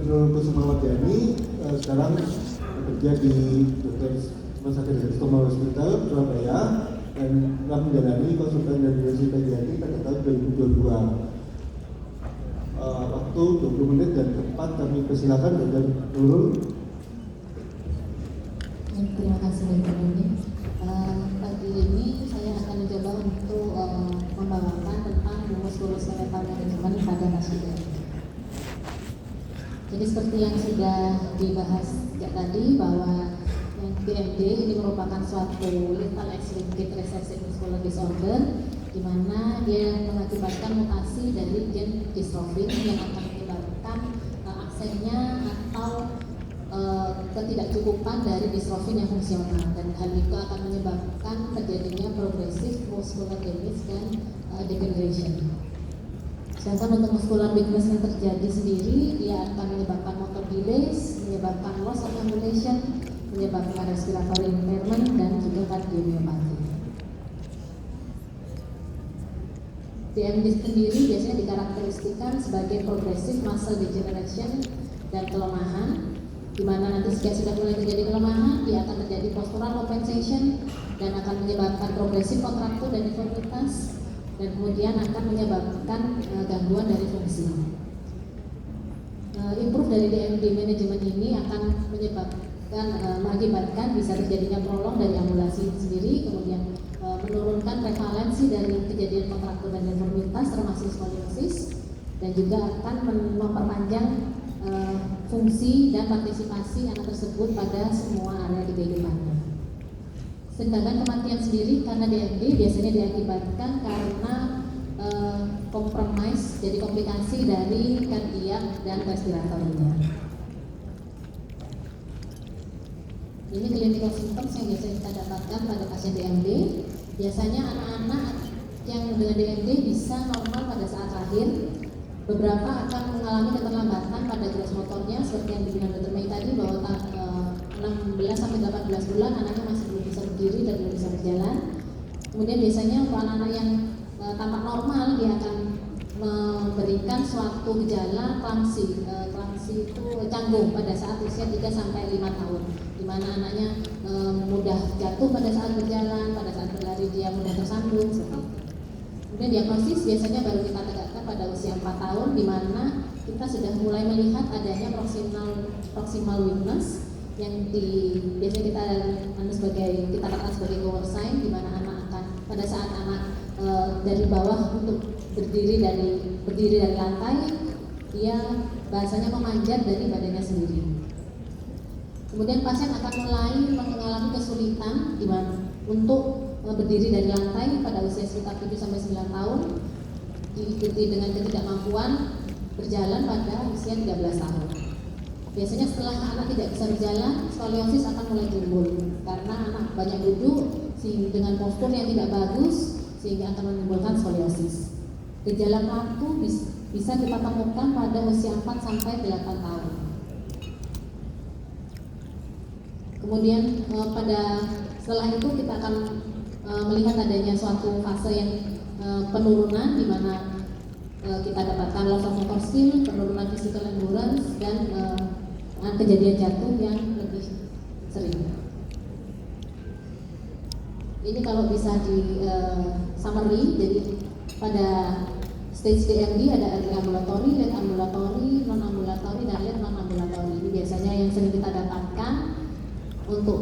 Nurul Kusumawardhani sekarang bekerja di Rumah Sakit Stoma Hospital Surabaya dan telah menjalani konsultan dari Universitas Pediatri pada tahun 2022. Waktu 20 menit dan tempat kami persilakan Dr. Nurul. Terima kasih Dr. Nurul. Pagi ini saya akan mencoba untuk membawakan tentang muskuloskeletal manajemen pada pasien. Jadi seperti yang sudah dibahas sejak tadi bahwa DMD ini merupakan suatu lethal X-linked recessive muscular disorder di mana dia mengakibatkan mutasi dari gen dystrophin yang akan menyebabkan absennya atau ketidakcukupan dari dystrophin yang fungsional, dan hal itu akan menyebabkan terjadinya progressive muscular damage dan degeneration. Sedangkan untuk muscular weakness yang terjadi sendiri, dia akan menyebabkan motor delays, menyebabkan loss of ambulation, menyebabkan respiratory impairment dan juga kardiomyopati. DMD sendiri biasanya dikarakteristikan sebagai progressive muscle degeneration dan kelemahan, di mana nanti jika sudah mulai terjadi kelemahan, dia akan terjadi postural compensation dan akan menyebabkan progresif kontraktur dan deformitas, dan kemudian akan menyebabkan gangguan dari fungsi. Improve dari DMD manajemen ini akan mengakibatkan bisa terjadinya prolong dari ambulasi sendiri, kemudian menurunkan prevalensi dari kejadian kontraktur dan deformitas termasuk skoliosis, dan juga akan memperpanjang fungsi dan partisipasi anak tersebut pada semua area di kehidupannya. Sedangkan kematian sendiri karena DMD biasanya diakibatkan karena kompromis, jadi komplikasi dari kardiak dan respiratorinya. Ini clinical symptoms yang biasa kita dapatkan pada pasien DMD. Biasanya anak-anak yang dengan DMD bisa normal pada saat lahir. Beberapa akan mengalami keterlambatan pada gross motornya, seperti yang dibilang Dr. Mei tadi bahwa 16 sampai 18 bulan anaknya masih belum bisa berdiri dan belum bisa berjalan. Kemudian biasanya untuk anak-anak yang tampak normal, dia akan memberikan suatu gejala clumsy. Clumsy itu canggung pada saat usia 3 sampai 5 tahun, di mana anaknya mudah jatuh pada saat berjalan, pada saat berlari dia mudah tersandung seperti itu. Kemudian diagnosis biasanya baru kita tegakkan pada usia 4 tahun, di mana kita sudah mulai melihat adanya proximal weakness yang biasanya kita katakan sebagai goal sign, di mana anak akan pada saat anak dari bawah untuk berdiri dari lantai, dia bahasanya memanjat dari badannya sendiri. Kemudian pasien akan mulai mengalami kesulitan di mana untuk berdiri dari lantai pada usia sekitar 7 sampai 9 tahun, diikuti dengan ketidakmampuan berjalan pada usia 13 tahun. Biasanya setelah anak tidak bisa berjalan, skoliosis akan mulai timbul karena anak banyak duduk sehingga dengan postur yang tidak bagus sehingga akan menimbulkan skoliosis. Gejala waktu bisa kita temukan pada usia 4 sampai 8 tahun. Kemudian setelah itu kita akan melihat adanya suatu fase yang penurunan, di mana kita dapatkan loss of motor skill, penurunan physical endurance, dan kejadian jatuh yang lebih sering. Ini kalau bisa di summary, jadi pada stage DMD ada early ambulatory, late ambulatory, non ambulatory, dan late non ambulatory. Ini biasanya yang sering kita dapatkan. Untuk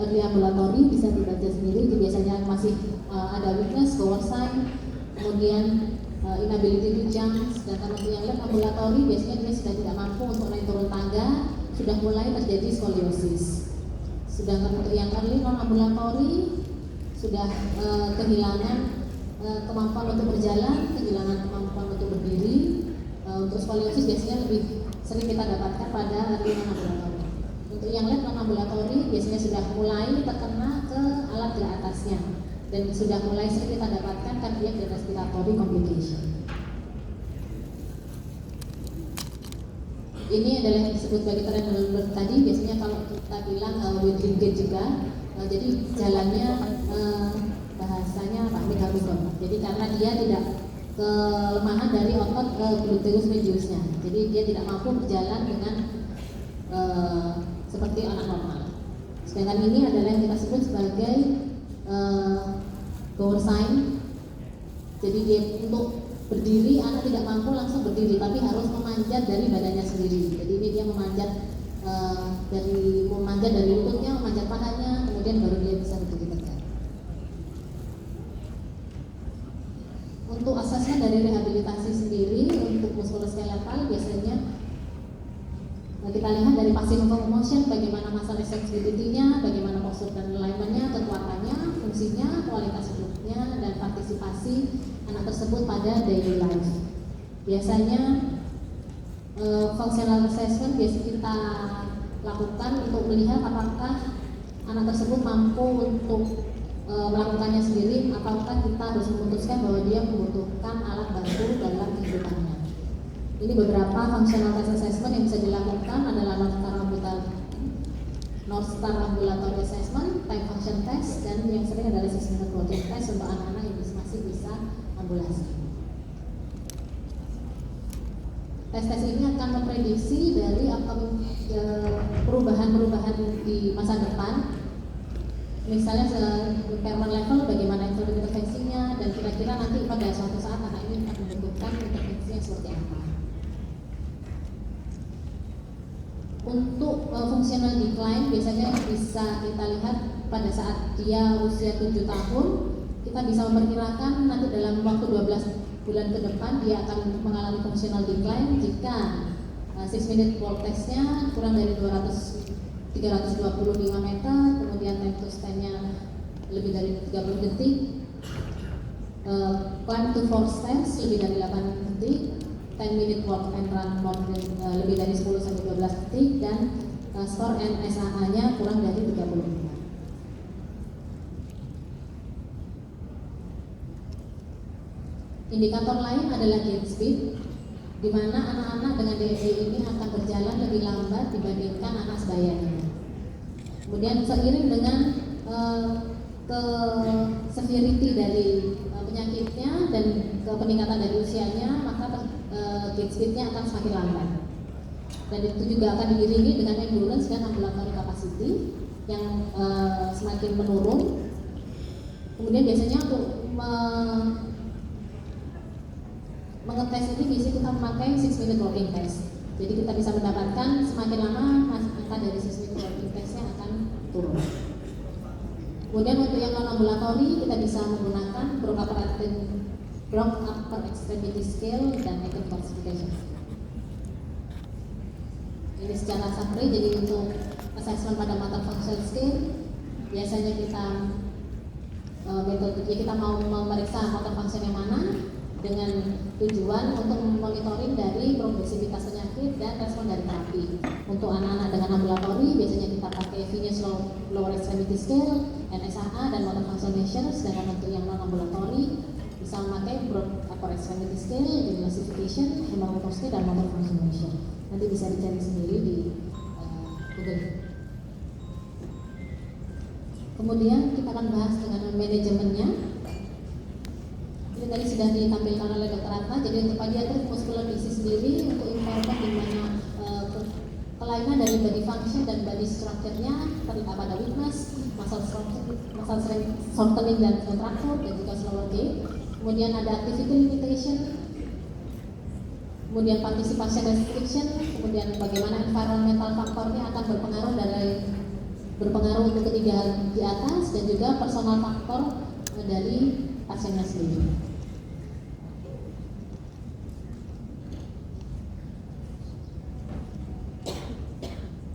early ambulatory bisa dibaca sendiri, jadi biasanya masih ada weakness, goal sign, kemudian inability to jump. Sedangkan untuk yang late ambulatory biasanya dia sudah tidak mampu untuk naik turun tangga, sudah mulai terjadi skoliosis. Sedangkan untuk yang early non ambulatory sudah kehilangan kemampuan untuk berjalan, kehilangan kemampuan untuk berdiri. Untuk skoliosis biasanya lebih sering kita dapatkan pada early non ambulatory. Untuk yang late non ambulatory biasanya sudah mulai terkena ke alat gerak atasnya dan sudah mulai sering kita dapatkan cardiac dan respiratory complication. Ini adalah yang disebut sebagai tren tadi. Biasanya kalau kita bilang with linkage juga, jadi jalannya bahasanya mekanikal. Jadi karena dia tidak kelemahan dari otot ke gluteus mediusnya, jadi dia tidak mampu berjalan dengan seperti anak normal. Sedangkan ini adalah yang kita sebut sebagai goal sign. Jadi dia untuk berdiri, anak tidak mampu langsung berdiri, tapi harus memanjat dari badannya sendiri. Jadi ini dia memanjat dari lututnya, memanjat pahanya, kemudian baru dia bisa berdiri tegak. Untuk asesmen dari rehabilitasi sendiri untuk muskuloskeletal biasanya kita lihat dari passive motion, bagaimana masa extensibility-nya, bagaimana postur dan alignment-nya, kekuatannya, fungsinya, kualitas hidupnya, dan partisipasi anak tersebut pada daily life. Biasanya functional assessment biasa kita lakukan untuk melihat apakah anak tersebut mampu untuk melakukannya sendiri, apakah kita harus memutuskan bahwa dia membutuhkan alat bantu dalam kehidupannya. Ini beberapa functional test assessment yang bisa dilakukan adalah North Star Ambulatory Assessment, Time Function Test, dan yang sering adalah 6-minute walking test untuk anak-anak yang masih bisa ambulasi. Tes-tes ini akan memprediksi dari perubahan-perubahan di masa depan, misalnya impairment level, bagaimana intervensinya, dan kira-kira nanti pada suatu saat anak ini akan membutuhkan intervensi yang seperti apa. Untuk functional decline biasanya bisa kita lihat pada saat dia usia 7 tahun, kita bisa memperkirakan nanti dalam waktu 12 bulan ke depan dia akan mengalami functional decline jika 6-minute walk test-nya kurang dari 325 meter, kemudian time to stand-nya lebih dari 30 detik, climb to 4 steps lebih dari 8 detik, 10-minute walk and run lebih dari 10-12 detik, dan skor NSAA-nya kurang dari 35. Indikator lain adalah gait speed, di mana anak-anak dengan DMD ini akan berjalan lebih lambat dibandingkan anak sebayanya. Kemudian seiring dengan ke severity dari penyakitnya dan ke peningkatan dari usianya, maka gait speed-nya akan semakin lambat. Dan itu juga akan diiringi dengan endurance dan ambulatory capacity yang semakin menurun. Kemudian biasanya untuk mengetes ini biasanya kita memakai 6-minute walking test. Jadi kita bisa mendapatkan semakin lama angka dari 6-minute walking testnya akan turun. Kemudian untuk yang non ambulatory kita bisa menggunakan Brock Upper Extremity Scale dan Aiken Classification. Ini secara summary, jadi untuk assessment pada motor function scale biasanya kita metodenya kita mau memeriksa motor function yang mana dengan tujuan untuk monitoring dari progresivitas penyakit dan respon dari terapi. Untuk anak-anak dengan ambulatori biasanya kita pakai Venus Lower Extremity Scale, NSAA, dan Motor Function Measures. Sedangkan untuk yang non ambulatori bisa memakai Broad Upper Extremity Scale, Classification, Motor Scale, dan Motor Function Measure. Nanti bisa dicari sendiri di Google. Kemudian kita akan bahas dengan manajemennya. Ini tadi sudah ditampilkan oleh Dr. Ratna. Jadi untuk pediatric muscular disease sendiri untuk impairment di mana kelainan dari body function dan body structure-nya terlihat pada weakness, muscle strength shortening dan contracture, dan juga slower gait. Kemudian ada activity limitation, kemudian participation restriction, kemudian bagaimana environmental faktornya akan berpengaruh untuk ketiga di atas, dan juga personal faktor dari pasiennya sendiri.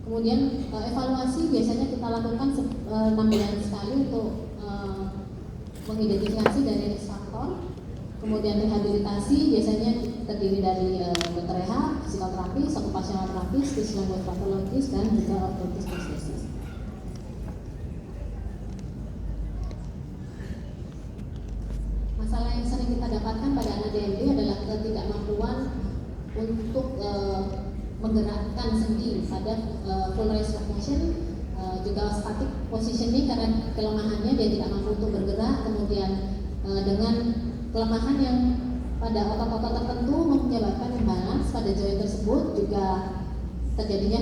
Kemudian evaluasi biasanya kita lakukan 6 bulan sekali untuk mengidentifikasi dari risk faktor. Kemudian rehabilitasi biasanya terdiri dari dokter rehab, physical therapist, occupational therapist, speech language pathologist, dan juga orthotis prosthesis. Masalah yang sering kita dapatkan pada anak DMD adalah ketidakmampuan untuk menggerakkan sendi pada full range of motion, juga static positioning karena kelemahannya dia tidak mampu untuk bergerak. Kemudian dengan kelemahan yang pada otot-otot tertentu menyebabkan imbalance pada joint tersebut, juga terjadinya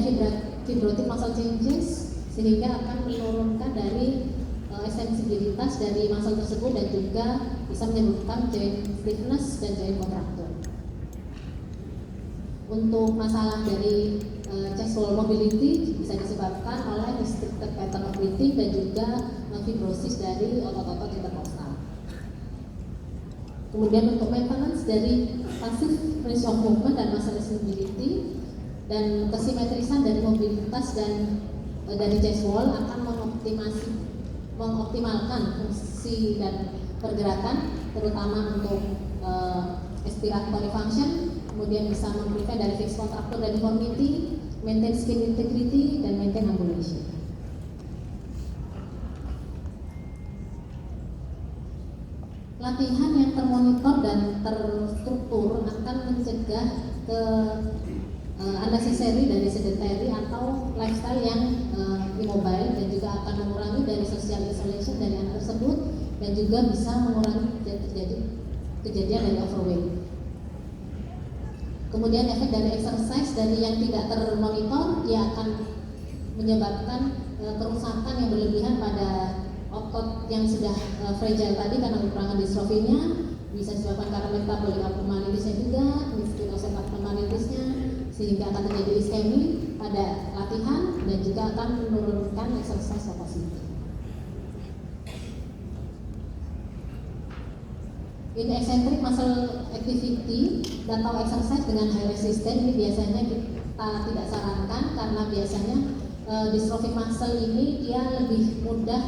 fibrotic muscle changes sehingga akan menurunkan dari ekstensibilitas dari muscle tersebut dan juga bisa menyebabkan joint stiffness dan joint contracture. Untuk masalah dari chest wall mobility bisa disebabkan oleh restricted pattern of breathing dan juga fibrosis dari otot-otot interkostal. Kemudian untuk maintenance dari passive range of movement dan muscle stability dan kesimetrisan dari mobilitas dan dari chest wall akan mengoptimalkan fungsi dan pergerakan, terutama untuk respiratory function, kemudian bisa memprevent dari fixed contracture dan deformity, maintain skin integrity, dan maintain ambulation. Latihan yang termonitor dan terstruktur akan mencegah ke unnecessary dari sedentary atau lifestyle yang immobile dan juga akan mengurangi dari social isolation dari anak tersebut dan juga bisa mengurangi terjadi kejadian dari overweight. Kemudian efek dari exercise dari yang tidak termonitor, dia akan menyebabkan kerusakan yang berlebihan pada otot yang sudah fragile tadi karena kekurangan distrofinya, bisa disebabkan karena metabolic abnormalities-nya juga, miskin abnormalities-nya, sehingga akan terjadi iskemi pada latihan dan juga akan menurunkan exercise capacity. Ini eccentric muscle activity atau exercise dengan high resistance ini biasanya kita tidak sarankan karena biasanya dystrophic muscle ini dia lebih mudah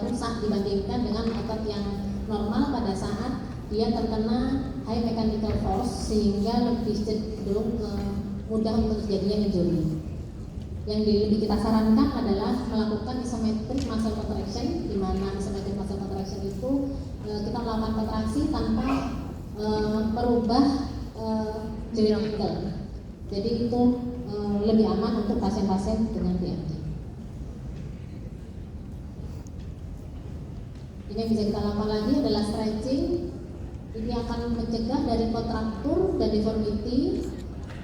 rusak dibandingkan dengan otot yang normal pada saat dia terkena high mechanical force sehingga lebih cenderung mudah untuk terjadinya injury. Yang lebih kita sarankan adalah melakukan isometric muscle contraction, di mana isometric muscle contraction itu kita melakukan kontraksi tanpa merubah joint angle. Jadi itu lebih aman untuk pasien-pasien dengan DMD. Ini yang bisa kita lakukan lagi adalah stretching. Ini akan mencegah dari kontraktur dan deformity.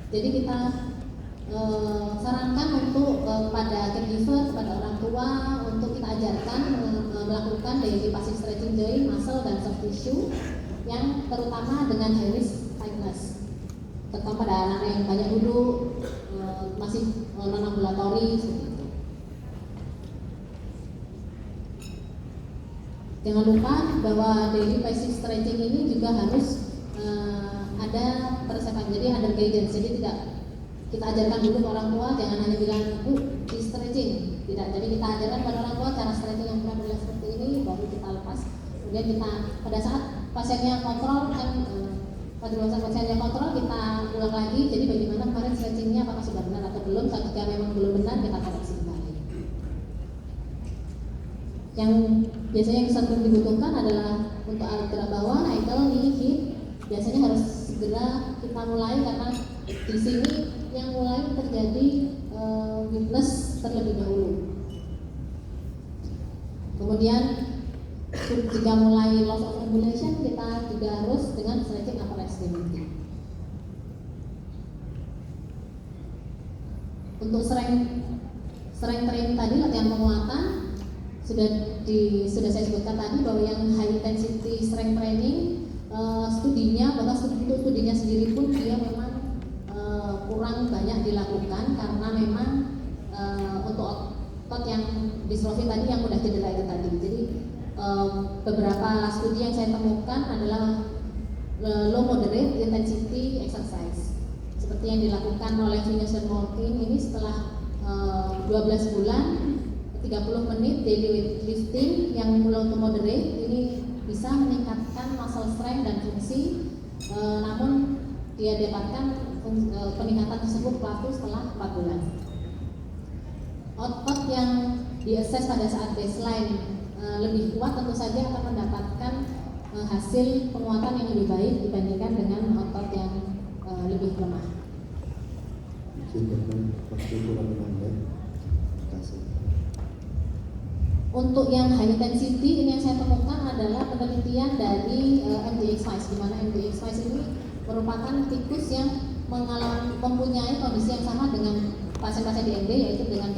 Jadi kita sarankan untuk pada caregiver, kepada orang tua untuk kita ajarkan melakukan daily passive stretching joint, muscle dan soft tissue yang terutama dengan high risk tightness, terutama pada anak yang banyak duduk, masih non ambulatori seperti itu. Jangan lupa bahwa daily passive stretching ini juga harus ada persiapan, jadi under guidance, jadi tidak kita ajarkan dulu ke orang tua, jangan hanya bilang Bu, di stretching, tidak. Jadi kita ajarkan pada orang tua cara stretching yang benar-benar seperti ini, baru kita lepas. Kemudian kita pada saat pasiennya kontrol kan, pada saat pasiennya kontrol kita ulang lagi. Jadi bagaimana kemarin stretchingnya, apakah sudah benar atau belum? Jika memang belum benar, kita koreksi kembali. Yang biasanya yang sering dibutuhkan adalah untuk alat gerak bawah, ankle, knee, hip. Biasanya harus segera kita mulai karena di sini yang mulai terjadi weakness terlebih dahulu. Kemudian jika mulai loss of ambulation, kita juga harus dengan stretching upper extremity. Untuk strength training tadi, latihan penguatan sudah saya sebutkan tadi bahwa yang high intensity strength training studinya, bahkan untuk studinya sendiri pun dia memang kurang banyak dilakukan karena memang untuk otot yang distrofi tadi yang mudah cedera itu tadi. Jadi beberapa studi yang saya temukan adalah low moderate intensity exercise seperti yang dilakukan oleh Venus dan Morkin ini setelah 12 bulan 30 menit daily weightlifting yang low to moderate ini bisa meningkatkan muscle strength dan fungsi, namun dia dapatkan peningkatan tersebut pelaku setelah 4 bulan. Otot yang di-assess pada saat baseline lebih kuat tentu saja akan mendapatkan hasil penguatan yang lebih baik dibandingkan dengan otot yang lebih lemah. Untuk yang high intensity ini yang saya temukan adalah penelitian dari MDX Mice, di mana MDX Mice ini merupakan tikus yang mempunyai kondisi yang sama dengan pasien-pasien DMD, yaitu dengan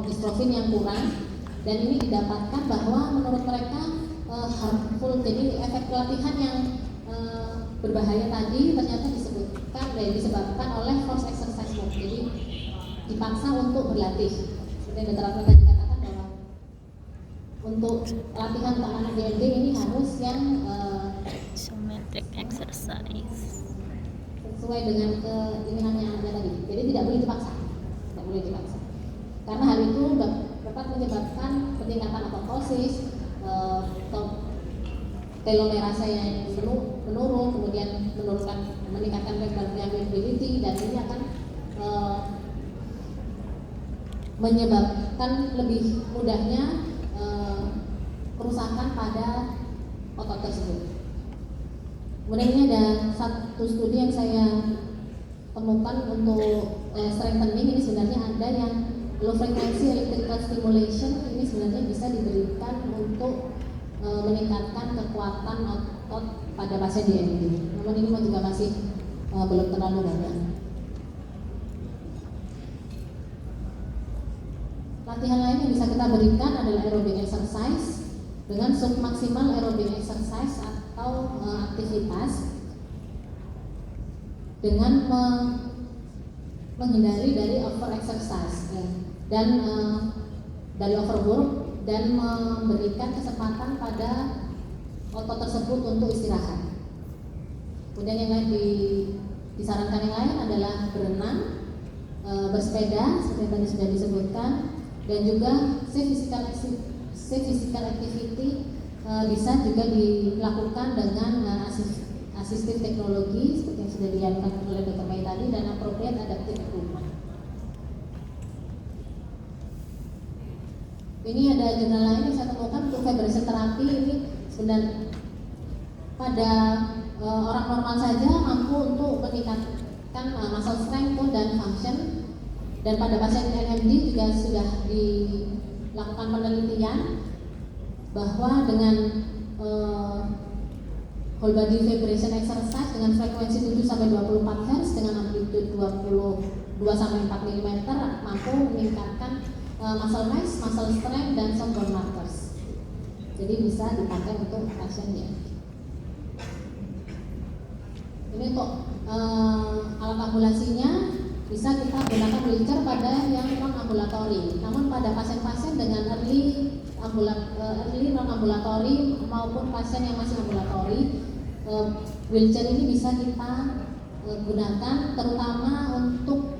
dystrophin yang kurang, dan ini didapatkan bahwa menurut mereka harmful, jadi efek pelatihan yang berbahaya tadi ternyata disebabkan oleh force exercise mode, jadi dipaksa untuk berlatih. Seperti yang Dr. tadi katakan bahwa untuk latihan untuk anak DMD ini harus yang isometric exercise sesuai dengan keinginannya anaknya tadi. Jadi tidak boleh dipaksa, karena hal itu dapat menyebabkan peningkatan apoptosis, telomerase yang menurun, kemudian meningkatkan permeability, dan ini akan menyebabkan lebih mudahnya kerusakan pada otot tersebut. Kemudian ini ada satu studi yang saya temukan untuk strengthening. Ini sebenarnya ada yang low frequency electrical stimulation, ini sebenarnya bisa diberikan untuk meningkatkan kekuatan otot pada pasien DMD. Namun ini juga masih belum terlalu banyak. Latihan lain yang bisa kita berikan adalah aerobic exercise dengan submaksimal aerobic exercise atau aktivitas dengan menghindari dari over exercise dan dari overwork, dan memberikan kesempatan pada otot tersebut untuk istirahat. Kemudian yang lain disarankan yang lain adalah berenang, bersepeda seperti yang tadi sudah disebutkan, dan juga safe physical activity bisa juga dilakukan dengan asistif teknologi seperti yang sudah diajarkan oleh Dr. Mai tadi, dan appropriate adaptive equipment. Ini ada jurnal lain yang saya temukan untuk vibration terapi. Ini sebenarnya pada orang normal saja mampu untuk meningkatkan muscle strength dan function, dan pada pasien NMD juga sudah dilakukan penelitian bahwa dengan whole body vibration exercise dengan frekuensi 7 sampai 24 Hz dengan amplitude 22 sampai 4 mm mampu meningkatkan muscle mass, muscle strength, dan some bone markers. Jadi bisa dipakai untuk pasiennya. Ini untuk alat ambulasinya bisa kita gunakan wheelchair pada yang non ambulatori. Namun pada pasien-pasien dengan early non ambulatori maupun pasien yang masih ambulatori, wheelchair ini bisa kita gunakan terutama untuk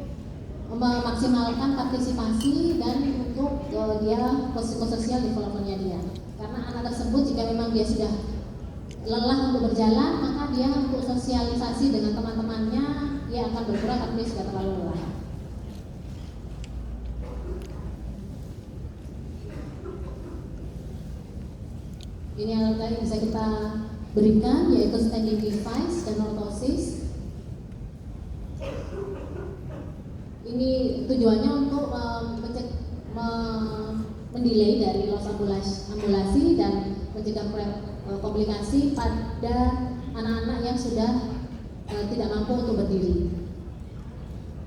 memaksimalkan partisipasi dan untuk dia psikososial development-nya dia. Karena anak tersebut jika memang dia sudah lelah untuk berjalan, maka dia untuk sosialisasi dengan teman-temannya dia akan berkurang karena dia sudah terlalu lelah. Ini alat yang bisa kita berikan yaitu standing device dan ortosis. Ini tujuannya untuk mendelay dari loss ambulasi dan mencegah komplikasi pada anak-anak yang sudah tidak mampu untuk berdiri.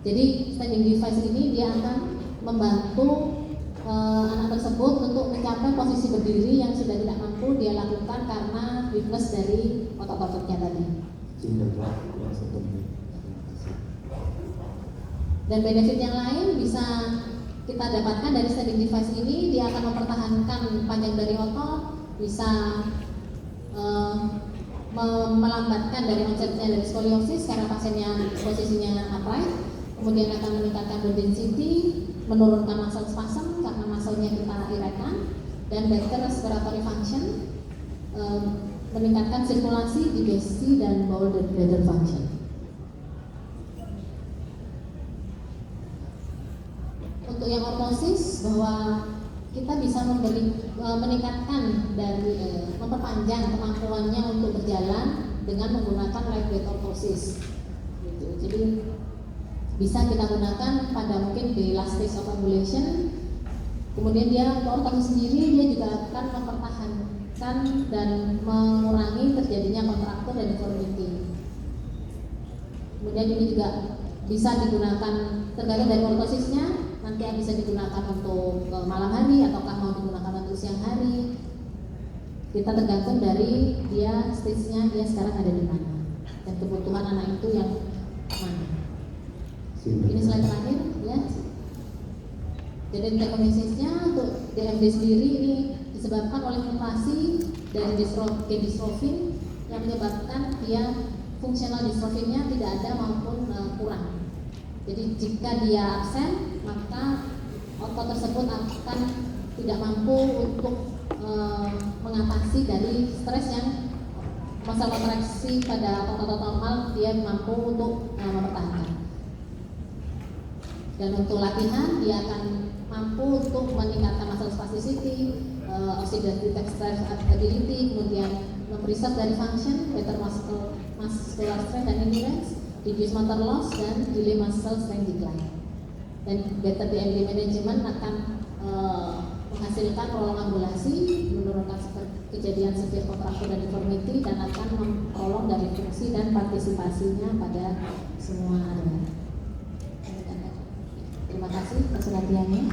Jadi standing device ini dia akan membantu anak tersebut untuk mencapai posisi berdiri yang sudah tidak mampu dia lakukan karena weakness dari otot-ototnya tadi. Dan benefit yang lain bisa kita dapatkan dari standing device ini, dia akan mempertahankan panjang dari otot, bisa melambatkan dari onsetnya dari skoliosis karena pasiennya posisinya upright, kemudian akan meningkatkan bone density, menurunkan muscle spasm karena muscle-nya kita irekan, dan better respiratory function, meningkatkan sirkulasi, digestif, dan bowel dan bladder function. Untuk yang ortosis, bahwa kita bisa meningkatkan dari memperpanjang kemampuannya untuk berjalan dengan menggunakan lightweight ortosis. Gitu. Jadi bisa kita gunakan pada mungkin di last stage of ambulation. Kemudian dia untuk ortosis sendiri dia juga akan mempertahankan dan mengurangi terjadinya kontraktur dan deformity. Kemudian ini juga bisa digunakan tergantung dari ortosisnya nanti yang bisa digunakan untuk malam hari ataukah mau digunakan untuk siang hari. Kita tergantung dari dia stage-nya dia sekarang ada di mana dan kebutuhan anak itu yang mana. Ini slide terakhir ya. Jadi teknisnya untuk DMD sendiri ini disebabkan oleh mutasi dari distrofin yang menyebabkan dia fungsional distrofinnya tidak ada maupun kurang. Jadi jika dia absen maka otot tersebut akan tidak mampu untuk mengatasi dari stres yang masa kontraksi pada otot normal dia mampu untuk mempertahankan. Dan untuk latihan dia akan mampu untuk meningkatkan muscle spasticity, oxidative stress ability, kemudian mempreserve dari function, better muscular strength dan endurance, reduce motor loss dan delay muscle strength decline. Dan better DMD management akan menghasilkan prolong ambulasi, menurunkan kejadian severe kontraktur dan deformity dan akan memprolong dari fungsi dan partisipasinya pada semua area. Terima kasih atas perhatiannya.